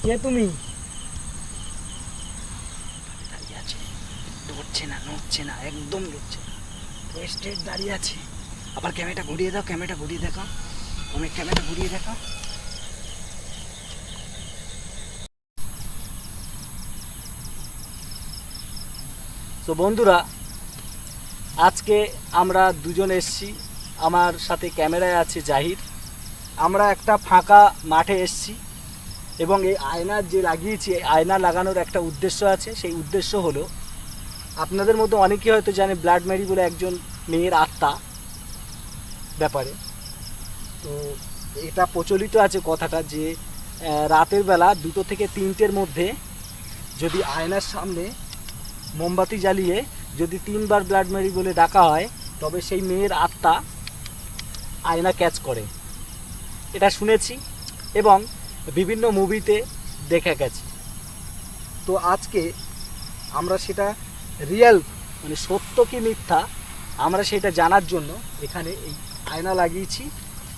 কে তুমি? দাঁড়িয়ে আছে, নড়ছে না, নড়ছে না, একদম নড়ছে না, স্ট্রেট দাঁড়িয়ে আছে। আবার ক্যামেরাটা ঘুরিয়ে দাও, ক্যামেরাটা ঘুরিয়ে দেখাও, অনেক ক্যামেরাটা ঘুরিয়ে দেখাও। তো বন্ধুরা, আজকে আমরা দুজন এসছি, আমার সাথে ক্যামেরায় আছে জাহির। আমরা একটা ফাঁকা মাঠে এসছি এবং এই আয়না যে লাগিয়েছি, এই আয়না লাগানোর একটা উদ্দেশ্য আছে। সেই উদ্দেশ্য হলো, আপনাদের মধ্যে অনেকে হয়তো জানে ব্লাড ম্যারি বলে একজন মেয়ের আত্মা ব্যাপারে। তো এটা প্রচলিত আছে কথাটা যে রাতের বেলা 2টো থেকে 3টের মধ্যে যদি আয়নার সামনে মোমবাতি জ্বালিয়ে যদি 3বার ব্লাড ম্যারি বলে ডাকা হয়, তবে সেই মেয়ের আত্মা আয়না ক্যাচ করে। এটা শুনেছি এবং বিভিন্ন মুভিতে দেখা গেছে। তো আজকে আমরা সেটা রিয়েল, মানে সত্য কি মিথ্যা, আমরা সেটা জানার জন্য এখানে এই আয়না লাগিয়েছি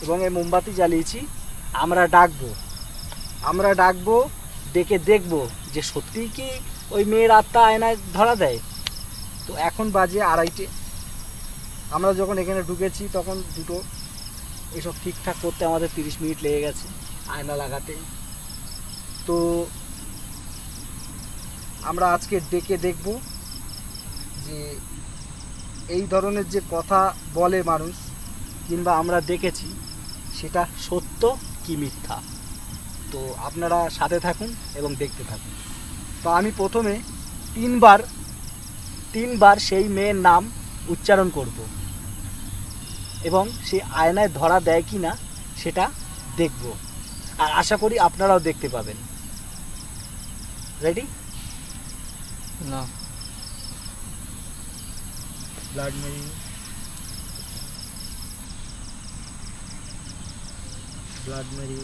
এবং এই মোমবাতি জ্বালিয়েছি। আমরা ডাকবো, ডেকে দেখব যে সত্যিই কি ওই মেয়ের আত্মা আয়নায় ধরা দেয়। তো এখন বাজে 2:30। আমরা যখন এখানে ঢুকেছি তখন দুটো, এসব ঠিকঠাক করতে আমাদের 30 মিনিট লেগে গেছে আয়না লাগাতে। তো আমরা আজকে ডেকে দেখব যে এই ধরনের যে কথা বলে মানুষ কিংবা আমরা দেখেছি, সেটা সত্য কি মিথ্যা। তো আপনারা সাথে থাকুন এবং দেখতে থাকুন। তো আমি প্রথমে তিনবার সেই মেয়ের নাম উচ্চারণ করব এবং সে আয়নায় ধরা দেয় কি না সেটা দেখব, আর আশা করি আপনারাও দেখতে পাবেন। রেডি? না। Blood Mary, blood Mary,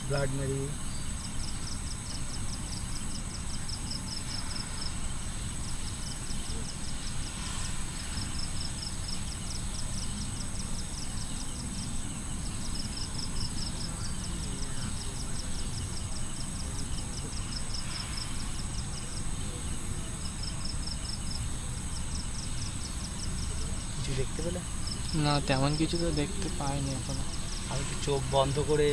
blood Mary, কিছু দেখতে পেলে? না, তেমন কিছু তো দেখতে পাইনি এখনো। আমি তো চোখ বন্ধ করে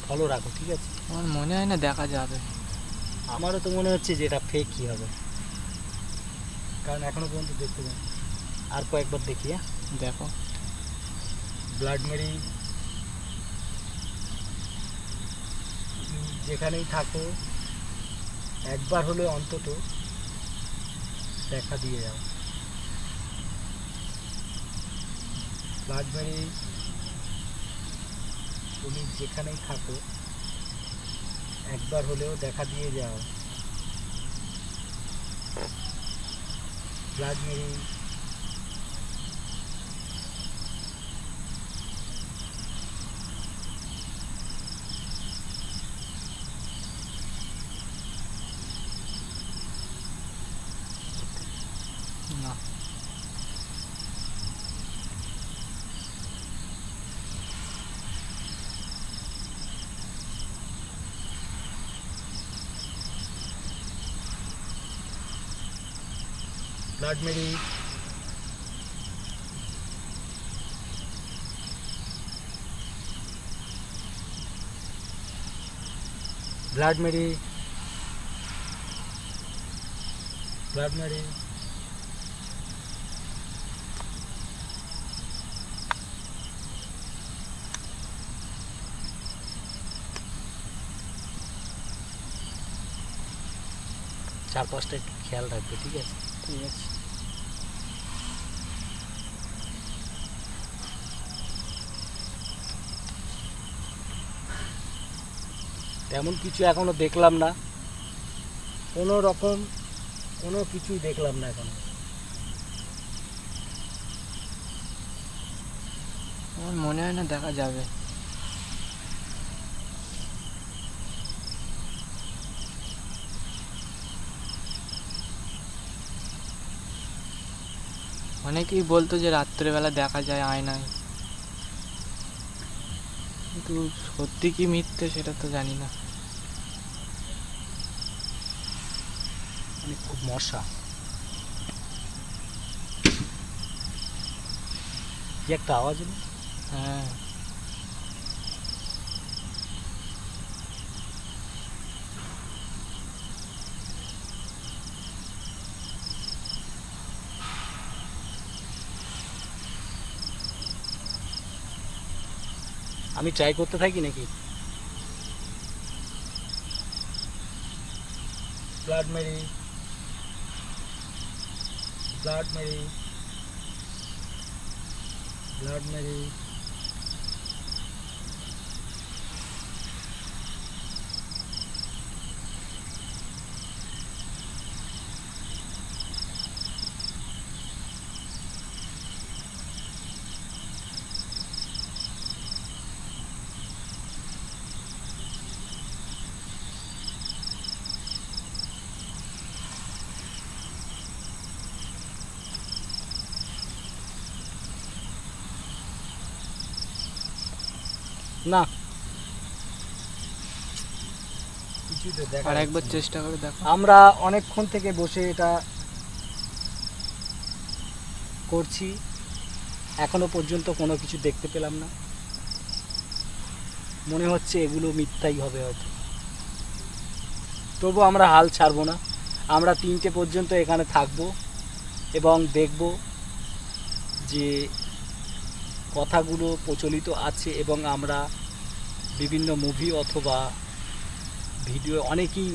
ফলো রাখো, ঠিক আছে? আমার মনে হয় না দেখা যাবে। আমারও তো মনে হচ্ছে যে এটা ফেকই হবে, কারণ এখনো পর্যন্ত দেখতে পাই। আর কয়েকবার দেখি। হ্যাঁ, দেখো। ব্লাড মেরি, যেখানেই থাকো একবার হলে অন্তত দেখা দিয়ে যাও। ব্লাড মেরি, তুমি যেখানেই থাকো একবার হলেও দেখা দিয়ে যাও। ব্লাড মেরি, না। Blood Mary, blood Mary, blood Mary, চারপাশটা একটু খেয়াল রাখবে, ঠিক আছে? ঠিক আছে। তেমন কিছু এখনো দেখলাম না, কোনো রকম কোনো কিছুই দেখলাম না এখনো। আমার মনে হয় না দেখা যাবে। অনেকেই বলতো যে রাত্রেবেলা দেখা যায় আয়নায়, কিন্তু সত্যি কি মিথ্যে সেটা তো জানি না। মানে খুব মশা। কি একটা আওয়াজ হলো। হ্যাঁ, আমি ট্রাই করতে থাকি নাকি? Blood Mary, blood Mary, blood Mary. না, কিছুই তো দেখা আর যাচ্ছে একবার না। চেষ্টা করে দেখো। আমরা অনেকক্ষণ থেকে বসে এটা করছি, এখনো পর্যন্ত কোনো কিছু দেখতে পেলাম না। মনে হচ্ছে এগুলো মিথ্যাই হবে হয়তো। তবু আমরা হাল ছাড়বো না। আমরা 3টে পর্যন্ত এখানে থাকবো এবং দেখব যে কথাগুলো প্রচলিত আছে, এবং আমরা বিভিন্ন মুভি অথবা ভিডিও অনেকেই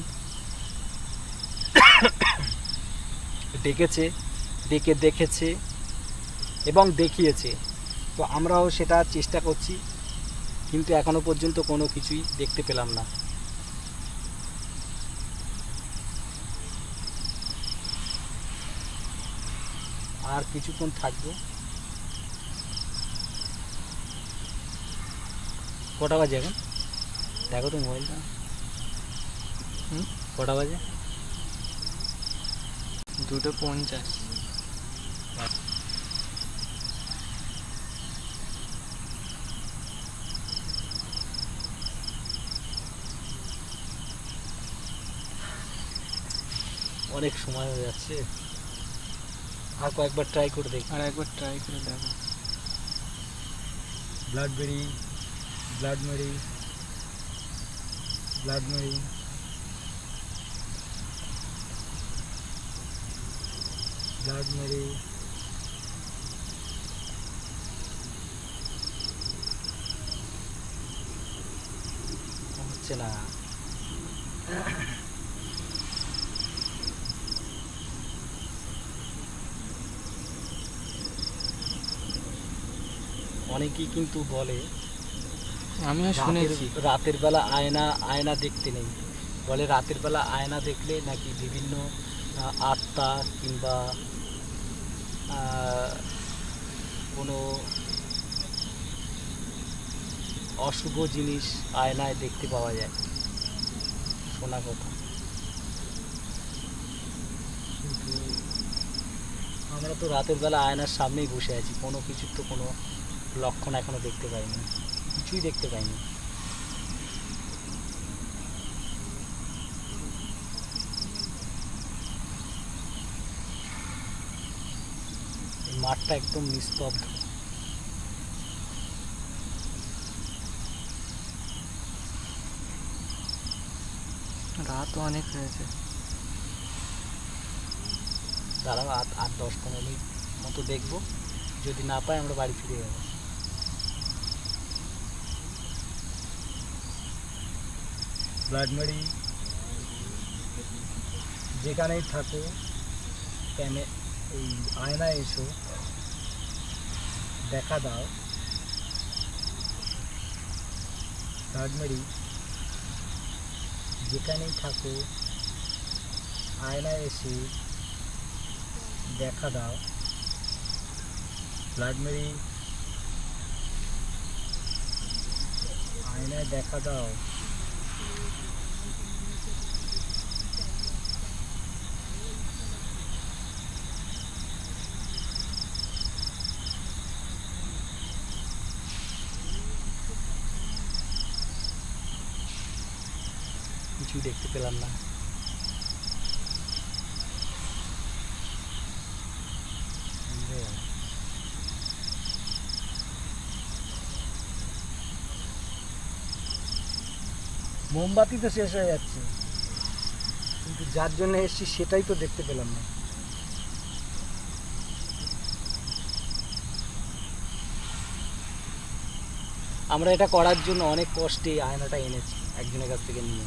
ডেকে দেখেছে এবং দেখিয়েছে। তো আমরাও সেটা চেষ্টা করছি, কিন্তু এখনো পর্যন্ত কোনো কিছুই দেখতে পেলাম না। আর কিছুক্ষণ থাকবো। কটা বাজে এখন দেখো তো মোবাইলটা। হুম, কটা বাজে? 2:50। অনেক সময় হয়ে যাচ্ছে, আর কয়েকবার ট্রাই করে দেখি। আর একবার ট্রাই করে দেখো। Blood Mary, blood Mary, blood Mary, blood Mary. হচ্ছে না। অনেকেই কিন্তু বলে আমিও শুনেছি। রাতের বেলা আয়না আয়না দেখতে নেই। বলে রাতের বেলা আয়না দেখলে নাকি বিভিন্ন আত্মা কিংবা কোনো অশুভ জিনিস আয়নায় দেখতে পাওয়া যায়। শোনা কথা। কিন্তু আমরা তো রাতের বেলা আয়নার সামনেই বসে আছি, কোনো কিছুর তো কোনো লক্ষণ এখনো দেখতে পাইনি, কিছুই দেখতে পাইনি। এই মাঠটা একদম নিস্তব্ধ। রাতও অনেক হয়েছে। দাঁড়াও, 8-10-15 মিনিট মতো দেখবো, যদি না পাই আমরা বাড়ি ফিরে যাবো। ব্লাড মেরি, যেখানেই থাকো এই আয়নায় এসো, দেখা দাও। ব্লাড মেরি, যেখানেই থাকো আয়নায় এসে দেখা দাও। ব্লাড মেরি, আয়নায় দেখা দাও। কিছুই দেখতে পেলাম না। মোমবাতি তো শেষ হয়ে যাচ্ছে, কিন্তু যার জন্য এসেছি সেটাই তো দেখতে পেলাম না। আমরা এটা করার জন্য অনেক কষ্টে আয়নাটা এনেছি একজনের কাছ থেকে নিয়ে।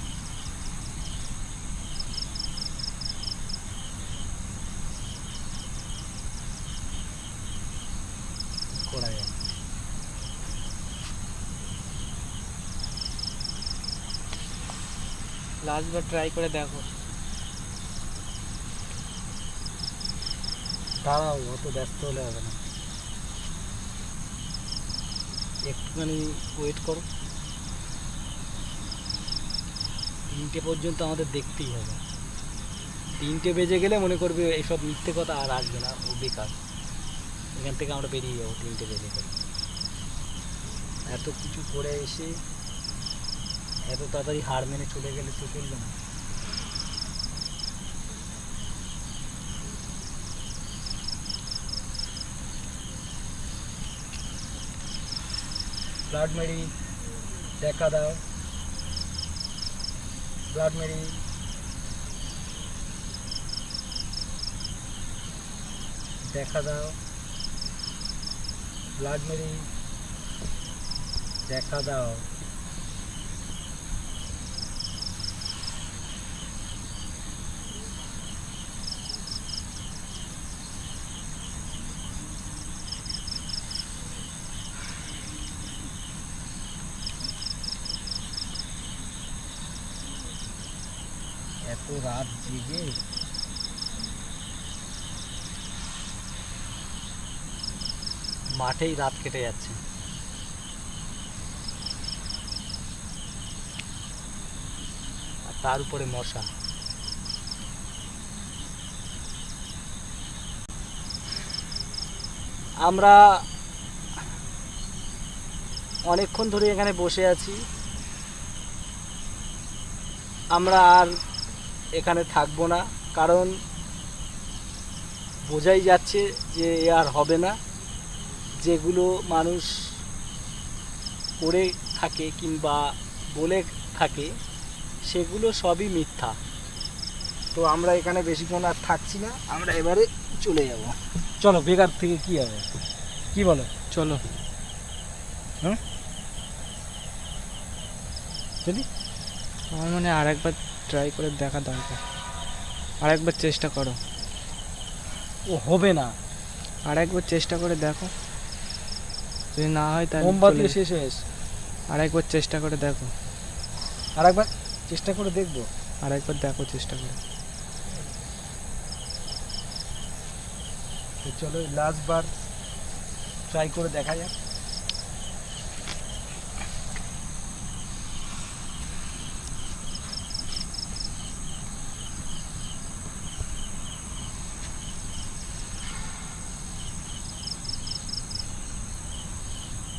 করা যায়। লাস্টবার ট্রাই করে দেখো। দাঁড়াও, অত ব্যস্ত হলে হবে না, একটুখানি ওয়েট করো। 3টে পর্যন্ত আমাদের দেখতেই হবে। 3টে বেজে গেলে মনে করবে এইসব মিথ্যে কথা আর আসবে না, ও বেকার। এখান থেকে আমরা বেরিয়ে যাবো 3টে বেজে গেলে। এত কিছু করে এসে এত তাড়াতাড়ি হার মেনে চলে গেলে তো চলবে না। ব্লাড মেরি দেখা দাও, ব্লাড মেরি দেখা দাও, ব্লাড মেরি দেখা দাও। এত রাত জেগে মাঠেই রাত কেটে যাচ্ছে। আর তার উপরে মশা। আমরা অনেকক্ষণ ধরে এখানে বসে আছি। আমরা আর এখানে থাকবো না, কারণ বোঝাই যাচ্ছে যে এ আর হবে না। যেগুলো মানুষ করে থাকে কিংবা বলে থাকে সেগুলো সবই মিথ্যা। তো আমরা এখানে বেশিক্ষণ আর থাকছি না, আমরা এবারে চলে যাব। চলো, বেকার থেকে কি হবে, কি বলো? চলো। হ্যাঁ চলি। আমার মনে হয় আরেকবার ট্রাই করে দেখা দরকার। আরেকবার চেষ্টা করো। ও হবে না, আরেকবার চেষ্টা করে দেখো, যদি না হয় তাহলে মোমবাতিও শেষ হয়ে এসে। আরেকবার চেষ্টা করে দেখো। আরেকবার চেষ্টা করে দেখবো। আরেকবার দেখো চেষ্টা করে। তো চলো লাস্ট বার ট্রাই করে দেখা যাক।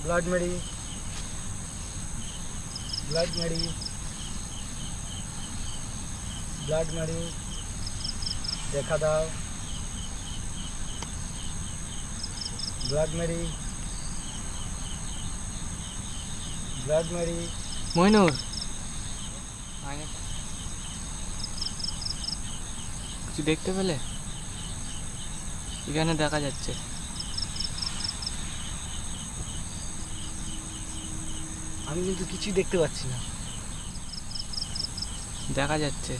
Blood Mary, blood Mary, blood Mary দেখা দাও, blood Mary, blood Mary. Moinur, কিছু দেখতে পেলে? এখানে দেখা যাচ্ছে। আমি কিন্তু কিছুই দেখতে পাচ্ছি না। দেখা যাচ্ছে।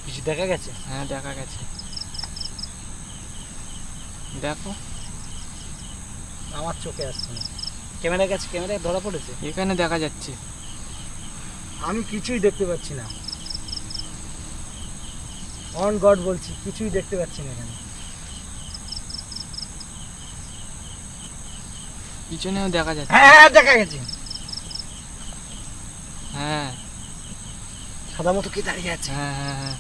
কিছু দেখা গেছে? হ্যাঁ দেখা গেছে, দেখো। আমার চোখে আসছে না। ক্যামেরা গেছে, ক্যামেরায় ধরা পড়েছে। এখানে দেখা যাচ্ছে। আমি কিছুই দেখতে পাচ্ছি না। অন গড বলছি, কিছুই দেখতে পাচ্ছি না এখানে। পিছনেও দেখা যাচ্ছে। হ্যাঁ দেখা গেছে। হ্যাঁ সাদা মতো কি দাঁড়িয়ে আছে? হ্যাঁ হ্যাঁ হ্যাঁ।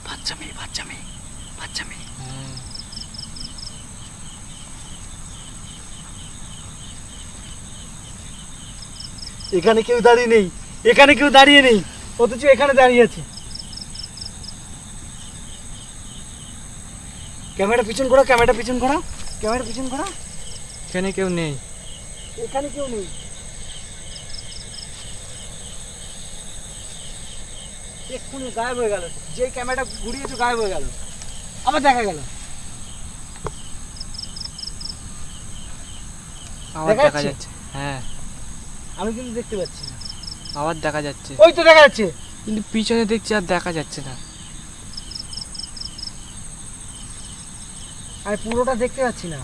বাচ্চা মেয়ে, বাচ্চা মেয়ে, বাচ্চা মেয়ে। হ্যাঁ এখানে কেউ দাঁড়িয়ে নেই, এখানে কেউ দাঁড়িয়ে নেই, অথচ এখানে দাঁড়িয়ে আছে। ক্যামেরা পিছন করা, ক্যামেরা পিছন করা, ক্যামেরা পিছন করা। এখানে কেউ নেই। এখানে কেউ নেই। এক্ষুনি গায়েব হয়ে গেল, যে ক্যামেরাটা ঘুরিয়েছো গায়েব হয়ে গেল, আবার দেখা গেল। আবার দেখা দেখা যাচ্ছে? যাচ্ছে, হ্যাঁ আমি কিন্তু দেখতে পাচ্ছি না। আবার দেখা যাচ্ছে, ওই তো দেখা যাচ্ছে। কিন্তু পিছনে দেখছি আর দেখা যাচ্ছে না। আমি পুরোটা দেখতে পাচ্ছি না।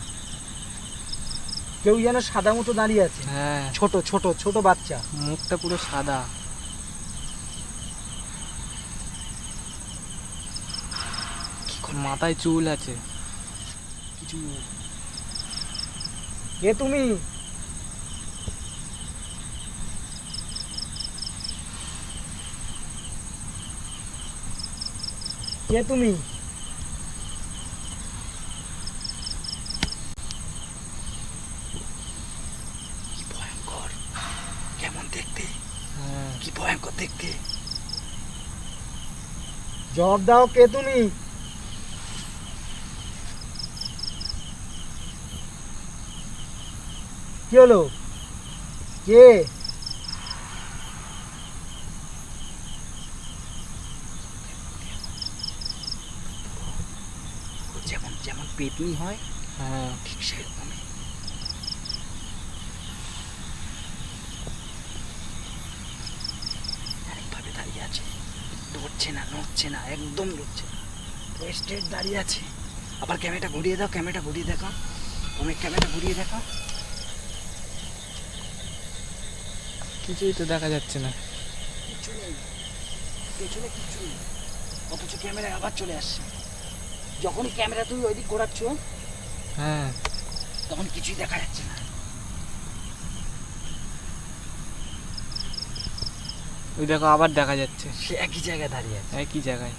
কেউ যেন সাদা মতো দাঁড়িয়ে আছে, হ্যাঁ ছোট ছোট ছোট বাচ্চা। মুখটা পুরো সাদা। মাথায় চুল আছে। কিছু। কে তুমি? কে তুমি? কি ভয়ঙ্কর, কেমন দেখতে, হ্যাঁ কি ভয়ঙ্কর দেখতে। জবাব দাও, কে তুমি? কি হলো? কে? যেমন যেমন পেতনি হয় হ্যাঁ ঠিক সেরকমই। একভাবে দাঁড়িয়ে আছে, নড়ছে না, নড়ছে না, একদম নড়ছে না, স্ট্রেট দাঁড়িয়ে আছে। আবার ক্যামেরাটা ঘুরিয়ে দাও, ক্যামেরাটা ঘুরিয়ে দেখো, তুমি ক্যামেরাটা ঘুরিয়ে দেখো। কিছুই তো দেখা যাচ্ছে না। কিচ্ছু নেই, পেছনে কিচ্ছু নেই, অথচ ক্যামেরায় আবার চলে আসছে। যখনই ক্যামেরা তুমি ওইদিক ঘোরাচ্ছ হ্যাঁ তখন কিছুই দেখা যাচ্ছে না। ওই দেখো আবার দেখা যাচ্ছে, সে একই জায়গায় দাঁড়িয়ে আছে। একই জায়গায়।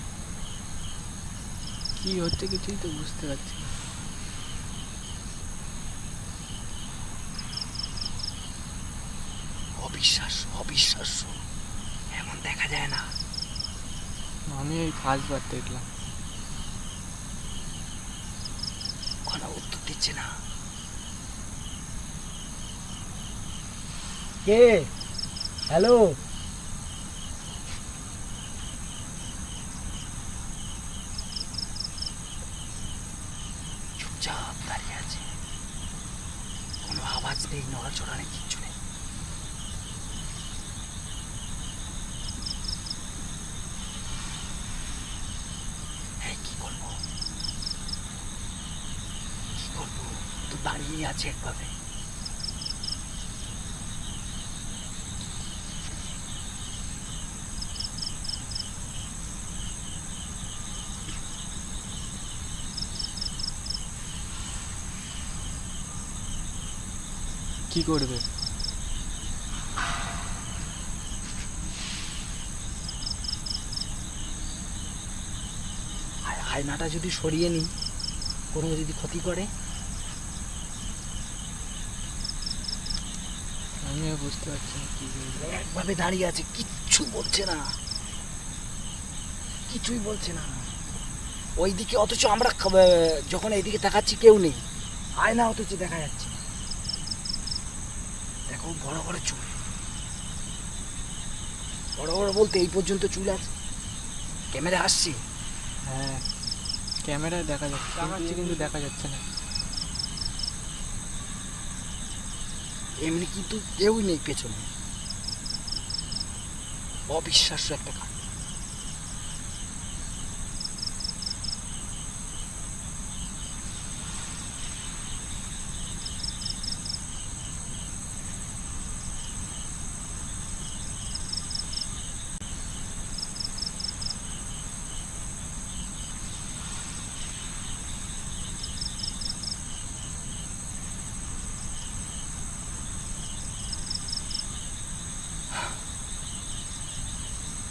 কি হচ্ছে কিছুই তো বুঝতে পারছি না। অবিশ্বাস্য, অবিশ্বাস্য, এমন দেখা যায় না। আমি এই ফার্স্ট বার দেখলাম। কোনো উত্তর দিচ্ছে না। কে? হ্যালো? চুপচাপ দাঁড়িয়ে আছে, কোনো আওয়াজ নেই, নড়াচড়া নেই, কিচ্ছু নেই। এই কি করবো, কি করবো? তো দাঁড়িয়ে আছে একভাবে। কি করবে? আয়নাটা যদি সরিয়ে নিই, কোনো যদি ক্ষতি করে। আমিও বুঝতে পারছি না কি করবে। একভাবে দাঁড়িয়ে আছে, কিচ্ছু বলছে না, কিছুই বলছে না ওইদিকে, অথচ আমরা যখন এইদিকে তাকাচ্ছি কেউ নেই, আয়না অথচ দেখা যাচ্ছে। দেখো বড় বড় চুল, বড় বড় বলতে এই পর্যন্ত চুল আছে। ক্যামেরা আসছে, হ্যাঁ ক্যামেরায় দেখা যাচ্ছে, কিন্তু দেখা যাচ্ছে না। এমনি কিন্তু কেউই নেই পেছনে। অবিশ্বাস্য একটা কাজ।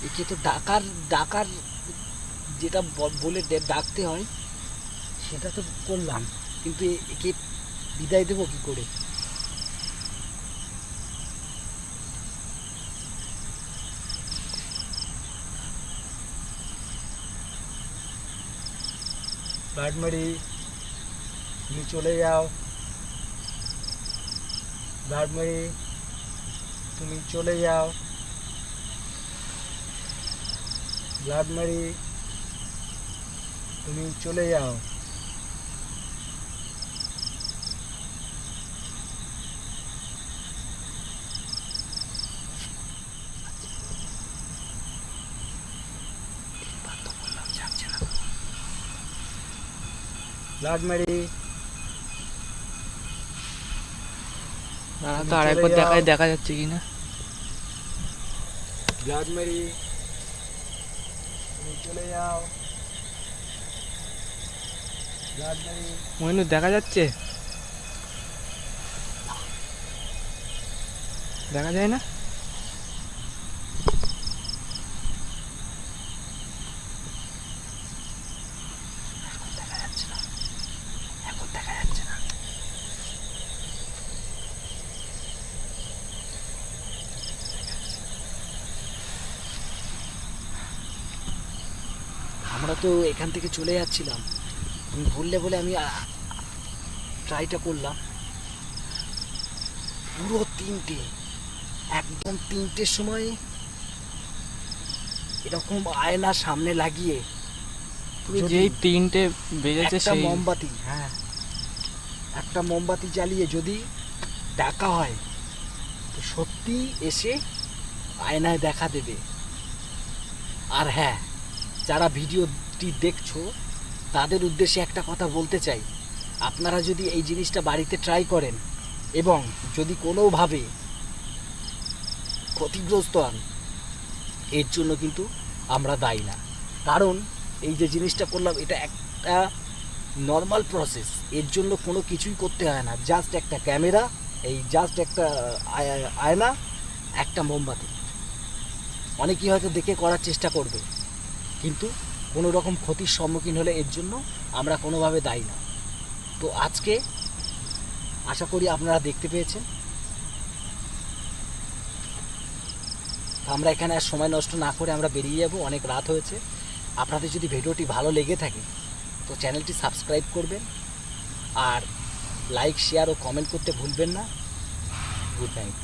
একে তো ডাকার ডাকার যেটা বলে ডাকতে হয় সেটা তো করলাম, কিন্তু একে বিদায় দেবো কি করে? ব্লাডমারি তুমি চলে যাও, ব্লাডমারি তুমি চলে যাও, ব্লাডমারি তুমি চলে যাও। ব্লাডমারি তো আরেকবার দেখা যাচ্ছে কি না। ব্লাডমারি তুমি চলে যাও, ব্লাডমারি মইনুর দেখা যাচ্ছে, দেখা যায় না। দেখা যাচ্ছে না, এখন দেখা যাচ্ছে না। আমরা তো এখান থেকে চলে যাচ্ছিলাম, তুমি বললে বলে আমি ট্রাইটা করলাম। পুরো তিনটে, একদম তিনটের সময় এরকম আয়না সামনে লাগিয়ে যেই 3টে বেজেছে একটা সেই মোমবাতি, হ্যাঁ একটা মোমবাতি জ্বালিয়ে যদি ডাকা হয় তো সত্যি এসে আয়নায় দেখা দেবে। আর হ্যাঁ, যারা ভিডিওটি দেখছো তাদের উদ্দেশ্যে একটা কথা বলতে চাই, আপনারা যদি এই জিনিসটা বাড়িতে ট্রাই করেন এবং যদি কোনোভাবে ক্ষতিগ্রস্ত হন, এর জন্য কিন্তু আমরা দায়ী না। কারণ এই যে জিনিসটা করলাম এটা একটা নর্মাল প্রসেস, এর জন্য কোনো কিছুই করতে হয় না, জাস্ট একটা ক্যামেরা, এই জাস্ট একটা আয়না, একটা মোমবাতি। অনেকেই হয়তো দেখে করার চেষ্টা করবে, কিন্তু কোনো রকম ক্ষতির সম্মুখীন হলে এর জন্য আমরা কোনোভাবে দায়ী না। তো আজকে আশা করি আপনারা দেখতে পেয়েছেন। আমরা এখানে আর সময় নষ্ট না করে আমরা বেরিয়ে যাব, অনেক রাত হয়েছে। আপনাদের যদি ভিডিওটি ভালো লেগে থাকে তো চ্যানেলটি সাবস্ক্রাইব করবেন, আর লাইক, শেয়ার ও কমেন্ট করতে ভুলবেন না। Good night.